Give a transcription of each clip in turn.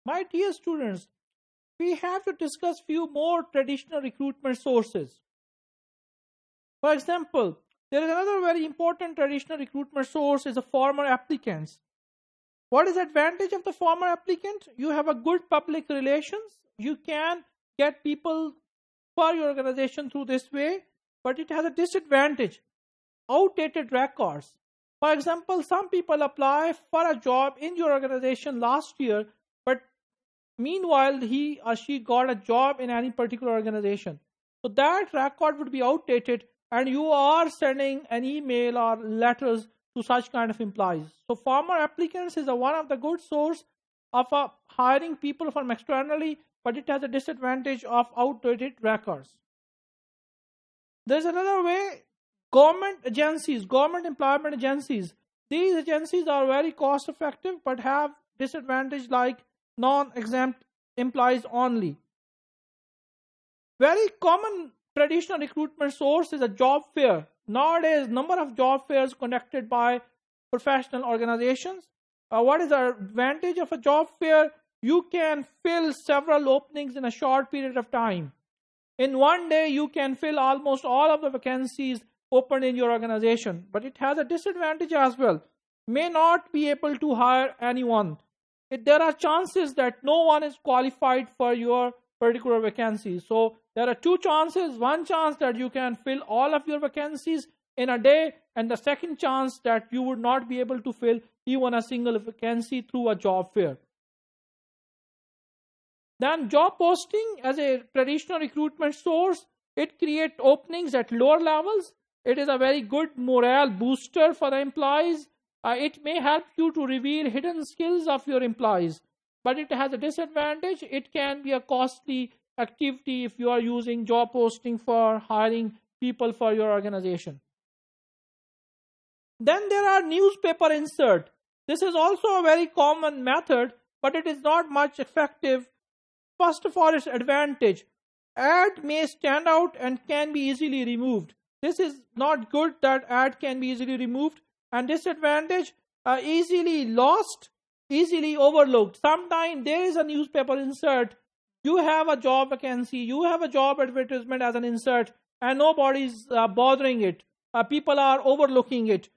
My dear students, we have to discuss few more traditional recruitment sources. For example, there is another very important traditional recruitment source is the former applicants. What is the advantage of the former applicant? You have a good public relations. You can get people for your organization through this way, but it has a disadvantage: outdated records. For example, some people apply for a job in your organization last year, but meanwhile he or she got a job in any particular organization. So that record would be outdated, and you are sending an email or letters to such kind of employees. So former applicants is one of the good source of hiring people from externally, but it has a disadvantage of outdated records. There's another way: government agencies, government employment agencies. These agencies are very cost effective but have disadvantage like non-exempt employees only. Very common traditional recruitment source is a job fair. Nowadays, number of job fairs conducted by professional organizations. What is the advantage of a job fair? You can fill several openings in a short period of time. In one day, you can fill almost all of the vacancies open in your organization. But it has a disadvantage as well. May not be able to hire anyone. There are chances that no one is qualified for your particular vacancy. So there are two chances. One chance that you can fill all of your vacancies in a day, and the second chance that you would not be able to fill even a single vacancy through a job fair. Then job posting as a traditional recruitment source, it creates openings at lower levels. It is a very good morale booster for the employees. It may help you to reveal hidden skills of your employees, but it has a disadvantage. It can be a costly activity if you are using job posting for hiring people for your organization. Then there are newspaper insert. This is also a very common method, but it is not much effective. First of all, its advantage: ad may stand out and can be easily removed. This is not good that ad can be easily removed. And disadvantage: easily lost, easily overlooked. Sometimes there is a newspaper insert, you have a job vacancy, you have a job advertisement as an insert, and nobody's bothering it. People are overlooking it.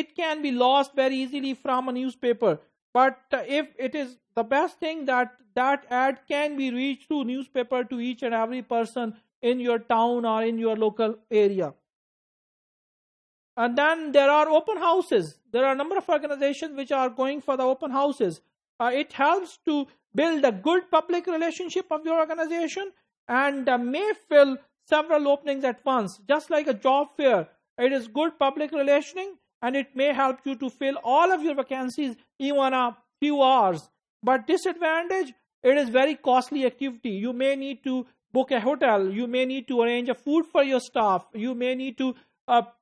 It can be lost very easily from a newspaper. But if it is the best thing that ad can be reached through newspaper to each and every person in your town or in your local area. And then there are open houses. There are a number of organizations which are going for the open houses. It helps to build a good public relationship of your organization and may fill several openings at once. Just like a job fair, it is good public relationing and it may help you to fill all of your vacancies even a few hours. But disadvantage: it is very costly activity. You may need to book a hotel. You may need to arrange a food for your staff. You may need to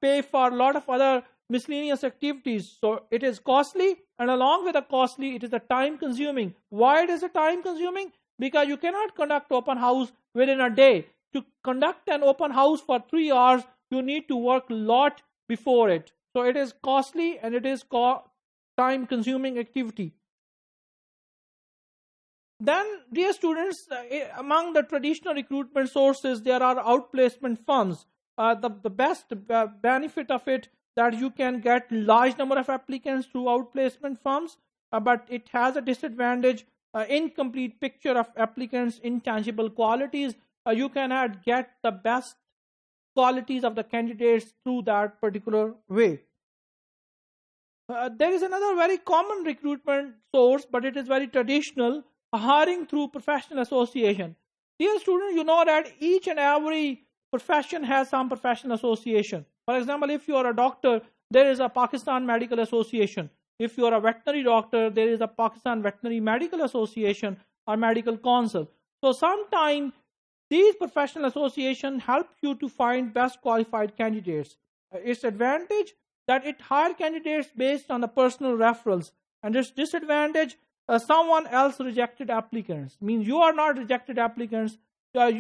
pay for a lot of other miscellaneous activities. So it is costly, and along with the costly, it is a time consuming. Why it is a time consuming? Because you cannot conduct open house within a day. To conduct an open house for 3 hours, you need to work a lot before it. So it is costly and it is time consuming activity. Then, dear students, among the traditional recruitment sources, there are outplacement firms. The best benefit of it that you can get large number of applicants through outplacement firms, but it has a disadvantage: incomplete picture of applicants' intangible qualities. You cannot get the best qualities of the candidates through that particular way. There is another very common recruitment source, but it is very traditional: hiring through professional association. Dear students, you know that each and every profession has some professional association. For example, if you are a doctor, there is a Pakistan Medical Association. If you are a veterinary doctor, there is a Pakistan Veterinary Medical Association or Medical Council. So sometimes these professional associations help you to find best qualified candidates. Its advantage: that it hires candidates based on the personal referrals. And its disadvantage: someone else rejected applicants. Means you are not rejected applicants,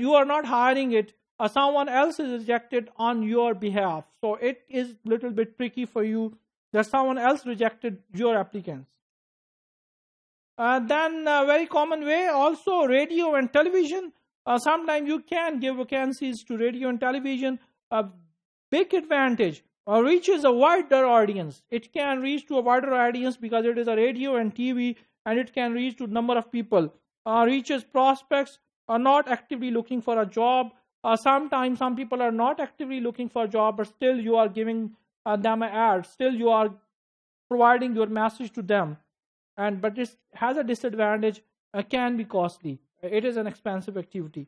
you are not hiring it, someone else is rejected on your behalf. So it is a little bit tricky for you that someone else rejected your applicants. Then a very common way also radio and television. Sometimes you can give vacancies to radio and television. A big advantage reaches a wider audience. It can reach to a wider audience because it is a radio and TV, and it can reach to a number of people. Reaches prospects are not actively looking for a job. Sometimes some people are not actively looking for a job, but still you are giving them an ad. Still you are providing your message to them. But it has a disadvantage, can be costly. It is an expensive activity.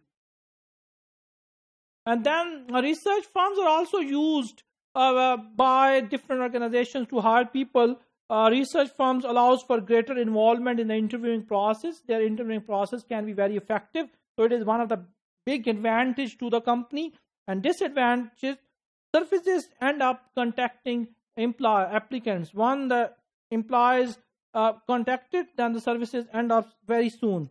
And then research firms are also used by different organizations to hire people. Research firms allows for greater involvement in the interviewing process. Their interviewing process can be very effective. So it is one of the big advantage to the company. And disadvantages, services end up contacting applicants. One, the employees contacted, then the services end up very soon.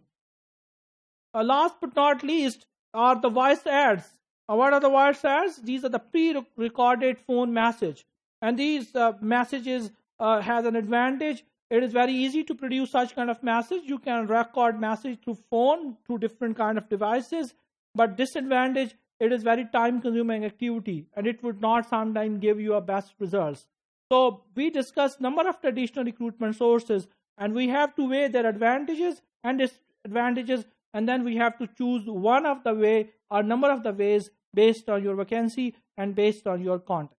Last but not least are the voice ads. What are the voice ads? These are the pre-recorded phone message. And these messages has an advantage. It is very easy to produce such kind of message. You can record message through phone, through different kind of devices. But disadvantage, it is very time consuming activity, and it would not sometimes give you a best results. So we discussed number of traditional recruitment sources, and we have to weigh their advantages and disadvantages, and then we have to choose one of the way or number of the ways based on your vacancy and based on your content.